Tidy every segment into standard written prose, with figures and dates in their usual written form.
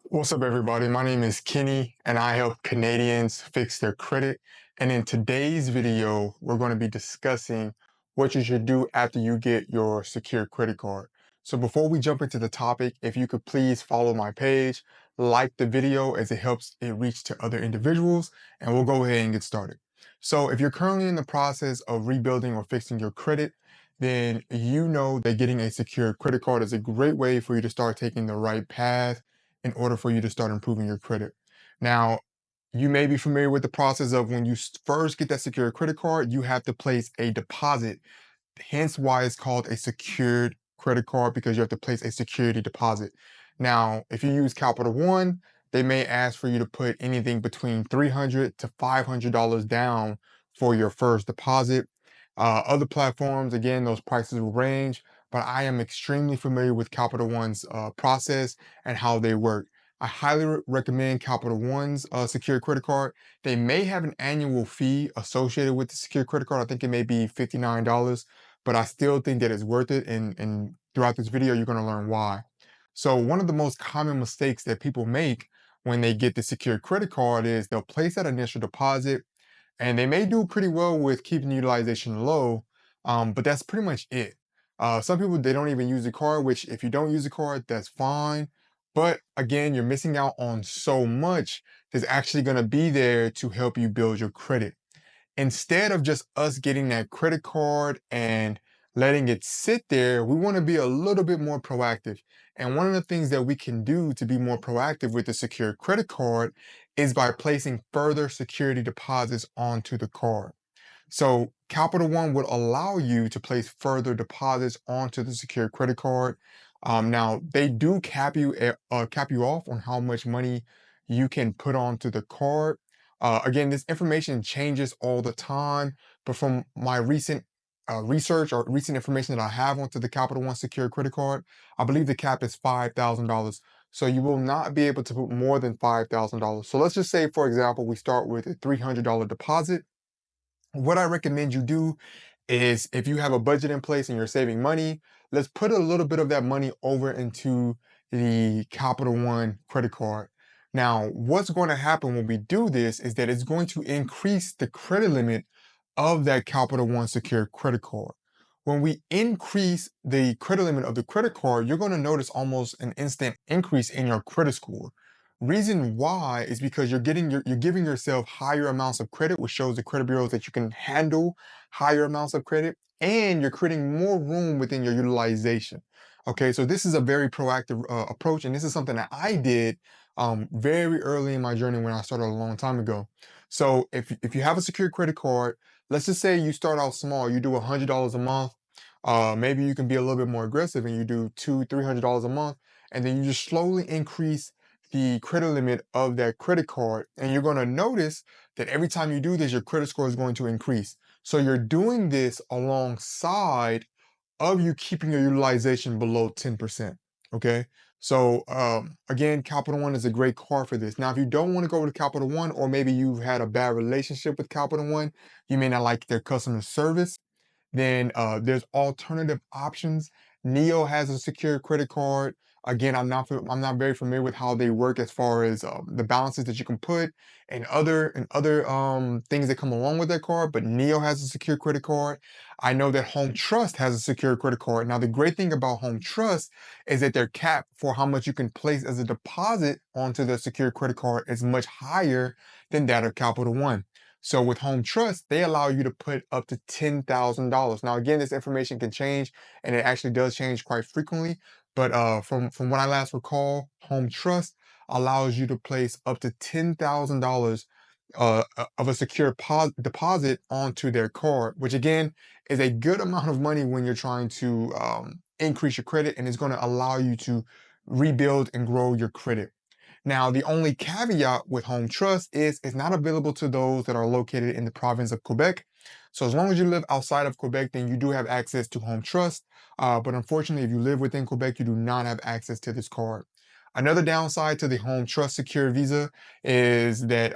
What's up, everybody? My name is Kenny, and I help Canadians fix their credit. And in today's video, we're going to be discussing what you should do after you get your secured credit card. So before we jump into the topic, if you could please follow my page, like the video as it helps it reach to other individuals, and we'll go ahead and get started. So if you're currently in the process of rebuilding or fixing your credit, then you know that getting a secured credit card is a great way for you to start taking the right path in order for you to start improving your credit. Now, you may be familiar with the process of when you first get that secured credit card, you have to place a deposit. Hence why it's called a secured credit card, because you have to place a security deposit. Now, if you use Capital One, they may ask for you to put anything between $300 to $500 down for your first deposit. Other platforms, again, those prices will range, but I am extremely familiar with Capital One's process and how they work. I highly recommend Capital One's secure credit card. They may have an annual fee associated with the secure credit card. I think it may be $59, but I still think that it's worth it. And throughout this video, you're going to learn why. So one of the most common mistakes that people make when they get the secured credit card is they'll place that initial deposit, and they may do pretty well with keeping utilization low, but that's pretty much it. Some people, they don't even use the card, which if you don't use the card, that's fine. But again, you're missing out on so much that's actually going to be there to help you build your credit. Instead of just us getting that credit card and letting it sit there, we want to be a little bit more proactive. And one of the things that we can do to be more proactive with the secure credit card is by placing further security deposits onto the card. So Capital One would allow you to place further deposits onto the secured credit card. Now they do cap you off on how much money you can put onto the card. Again, this information changes all the time, but from my recent research or recent information that I have onto the Capital One secured credit card, I believe the cap is $5,000. So you will not be able to put more than $5,000. So let's just say, for example, we start with a $300 deposit. What I recommend you do is, if you have a budget in place and you're saving money, let's put a little bit of that money over into the Capital One credit card. Now, what's going to happen when we do this is that it's going to increase the credit limit of that Capital One secured credit card. When we increase the credit limit of the credit card, you're going to notice almost an instant increase in your credit score. Reason why is because you're giving yourself higher amounts of credit, which shows the credit bureaus that you can handle higher amounts of credit, and you're creating more room within your utilization. Okay, so this is a very proactive approach, and this is something that I did very early in my journey when I started a long time ago. So if you have a secured credit card, let's just say you start out small, you do $100 a month. Maybe you can be a little bit more aggressive and you do $300 a month, and then you just slowly increase the credit limit of that credit card. And you're going to notice that every time you do this, your credit score is going to increase. So you're doing this alongside of you keeping your utilization below 10%. Okay. So again, Capital One is a great card for this. Now, if you don't want to go with Capital One, or maybe you've had a bad relationship with Capital One, you may not like their customer service, then there's alternative options. Neo has a secure credit card. Again, I'm not very familiar with how they work as far as the balances that you can put and other things that come along with that card. But Neo has a secure credit card. I know that Home Trust has a secure credit card. Now, the great thing about Home Trust is that their cap for how much you can place as a deposit onto the secure credit card is much higher than that of Capital One. So with Home Trust, they allow you to put up to $10,000. Now, again, this information can change, and it actually does change quite frequently. But from what I last recall, Home Trust allows you to place up to $10,000 of a secure deposit onto their card, which again is a good amount of money when you're trying to increase your credit, and it's going to allow you to rebuild and grow your credit. Now, the only caveat with Home Trust is it's not available to those that are located in the province of Quebec. So as long as you live outside of Quebec, then you do have access to Home Trust. But unfortunately, if you live within Quebec, you do not have access to this card. Another downside to the Home Trust Secure Visa is that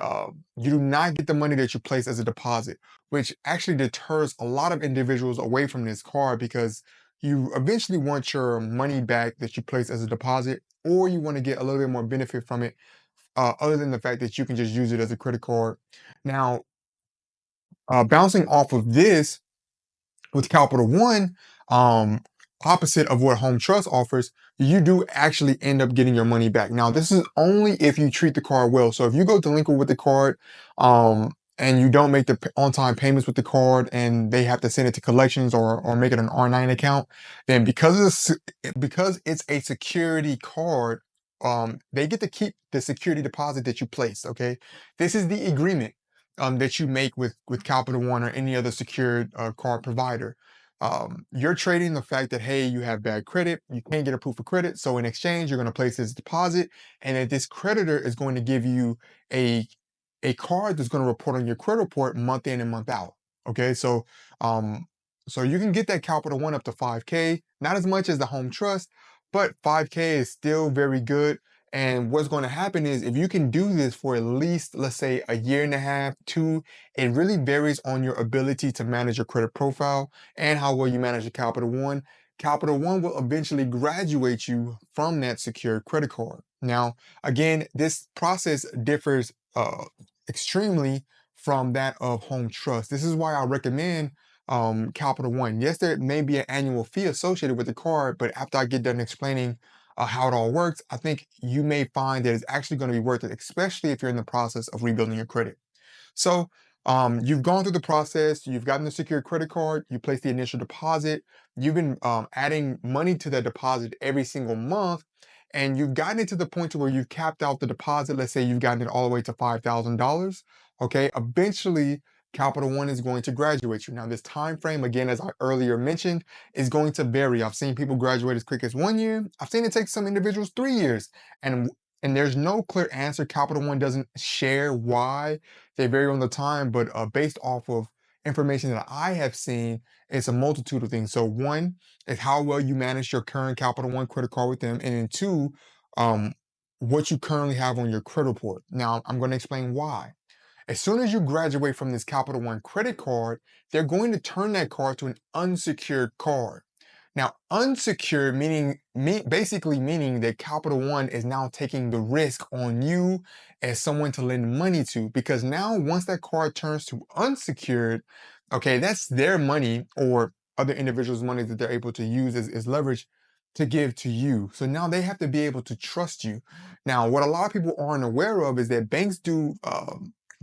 you do not get the money that you place as a deposit, which actually deters a lot of individuals away from this card, because you eventually want your money back that you place as a deposit. or you want to get a little bit more benefit from it, other than the fact that you can just use it as a credit card. Now, bouncing off of this, with Capital One, um, opposite of what Home Trust offers, you do actually end up getting your money back. Now, this is only if you treat the card well. So if you go delinquent with the card, and you don't make the on-time payments with the card, and they have to send it to collections or make it an R9 account, then because it's a security card, they get to keep the security deposit that you place. Okay, this is the agreement that you make with Capital One or any other secured card provider. You're trading the fact that, hey, you have bad credit, you can't get a proof of credit, so in exchange, you're going to place this deposit, and then this creditor is going to give you a a card that's going to report on your credit report month in and month out. Okay, um, so you can get that Capital One up to 5K, not as much as the Home Trust, but 5K is still very good. And what's going to happen is if you can do this for at least, let's say, a year and a half, two, it really varies on your ability to manage your credit profile and how well you manage the Capital One. Capital One will eventually graduate you from that secured credit card. Now, again, this process differs extremely from that of Home Trust. This is why I recommend Capital One. Yes, there may be an annual fee associated with the card, but after I get done explaining how it all works, I think you may find that it's actually going to be worth it, especially if you're in the process of rebuilding your credit. So you've gone through the process, you've gotten the secure credit card, you place the initial deposit, you've been adding money to that deposit every single month, and you've gotten it to the point to where you've capped out the deposit. Let's say you've gotten it all the way to $5,000. Okay, eventually Capital One is going to graduate you. Now, this time frame, again, as I earlier mentioned, is going to vary. I've seen people graduate as quick as 1 year. I've seen it take some individuals 3 years. And there's no clear answer. Capital One doesn't share why they vary on the time, but based off of information that I have seen, it's a multitude of things. So one is how well you manage your current Capital One credit card with them, and then two, um, what you currently have on your credit report. Now, I'm going to explain why. As soon as you graduate from this Capital One credit card, they're going to turn that card to an unsecured card. Now, unsecured basically meaning that Capital One is now taking the risk on you as someone to lend money to, because now once that card turns to unsecured, okay, that's their money or other individuals' money that they're able to use as leverage to give to you. So now they have to be able to trust you. Now, what a lot of people aren't aware of is that banks do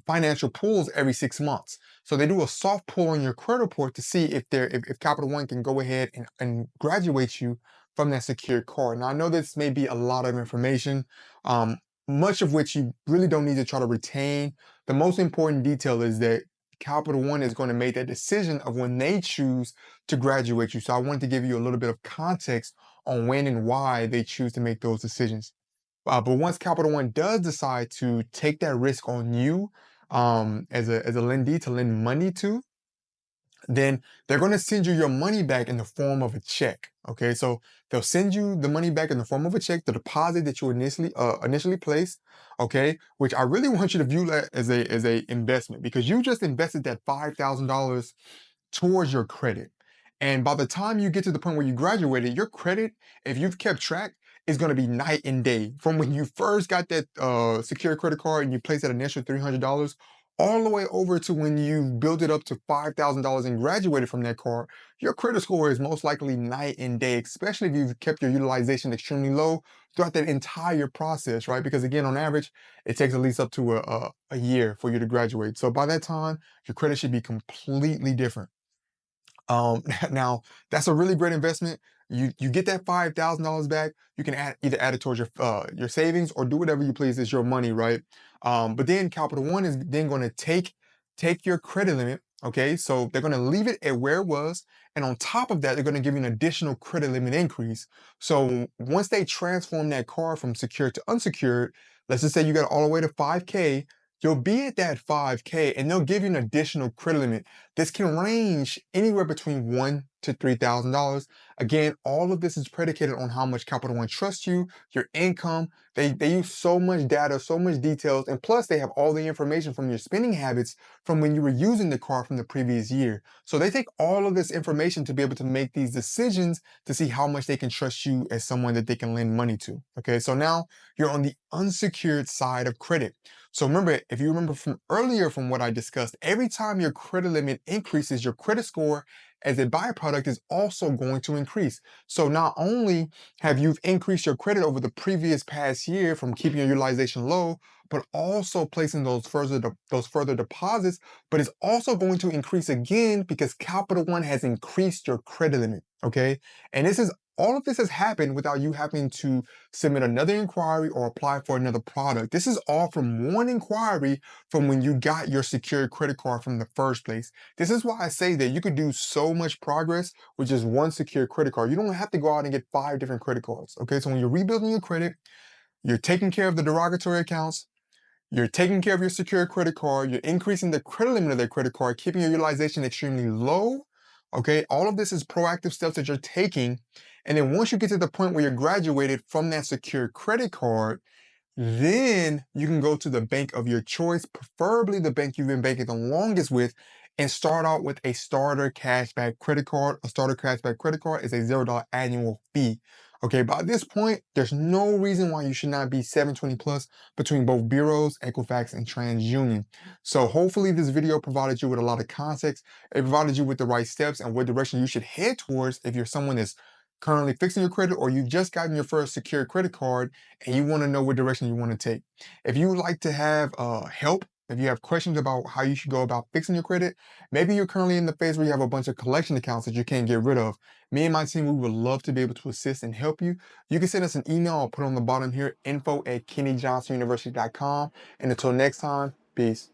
financial pulls every 6 months. So they do a soft pull on your credit report to see if Capital One can go ahead and graduate you from that secured card. Now I know this may be a lot of information, um, much of which you really don't need to try to retain. The most important detail is that Capital One is going to make that decision of when they choose to graduate you. So I wanted to give you a little bit of context on when and why they choose to make those decisions. But once Capital One does decide to take that risk on you, as a lendee to lend money to, then they're going to send you your money back in the form of a check. Okay, so they'll send you the money back in the form of a check, the deposit that you initially placed. Okay, which I really want you to view that as a investment, because you just invested that $5,000 towards your credit. And by the time you get to the point where you graduated, your credit, if you've kept track, is going to be night and day. From when you first got that secure credit card and you placed that initial $300, all the way over to when you built it up to $5,000 and graduated from that card, your credit score is most likely night and day, especially if you've kept your utilization extremely low throughout that entire process, right? Because again, on average, it takes at least up to a year for you to graduate. So by that time, your credit should be completely different. Now that's a really great investment. You get that $5,000 back. You can either add it towards your savings or do whatever you please. It's your money, right? But then Capital One is then going to take your credit limit. Okay, so they're going to leave it at where it was, and on top of that, they're going to give you an additional credit limit increase. So once they transform that card from secured to unsecured, let's just say you got all the way to 5K, you'll be at that 5K, and they'll give you an additional credit limit. This can range anywhere between 1 to $3,000. Again, all of this is predicated on how much Capital One trusts you, your income. They use so much data, so much details, and plus they have all the information from your spending habits from when you were using the card from the previous year. So they take all of this information to be able to make these decisions to see how much they can trust you as someone that they can lend money to. Okay, so now you're on the unsecured side of credit. So remember, if you remember from earlier from what I discussed, every time your credit limit increases, your credit score as a byproduct is also going to increase. So not only have you increased your credit over the previous past year from keeping your utilization low, but also placing those further deposits, but it's also going to increase again because Capital One has increased your credit limit. Okay. And all of this has happened without you having to submit another inquiry or apply for another product. This is all from one inquiry from when you got your secured credit card from the first place. This is why I say that you could do so much progress with just one secured credit card. You don't have to go out and get 5 different credit cards. Okay, so when you're rebuilding your credit, you're taking care of the derogatory accounts, you're taking care of your secured credit card, you're increasing the credit limit of that credit card, keeping your utilization extremely low. Okay, all of this is proactive steps that you're taking. And then once you get to the point where you're graduated from that secured credit card, then you can go to the bank of your choice, preferably the bank you've been banking the longest with, and start out with a starter cashback credit card. A starter cashback credit card is a $0 annual fee. Okay, by this point, there's no reason why you should not be 720 plus between both bureaus, Equifax, and TransUnion. So hopefully this video provided you with a lot of context. It provided you with the right steps and what direction you should head towards if you're someone that's currently fixing your credit or you've just gotten your first secured credit card and you want to know what direction you want to take. If you would like to have help, if you have questions about how you should go about fixing your credit, maybe you're currently in the phase where you have a bunch of collection accounts that you can't get rid of. Me and my team, we would love to be able to assist and help you. You can send us an email. I'll put on the bottom here, info@kennyjohnsonuniversity.com. And until next time, peace.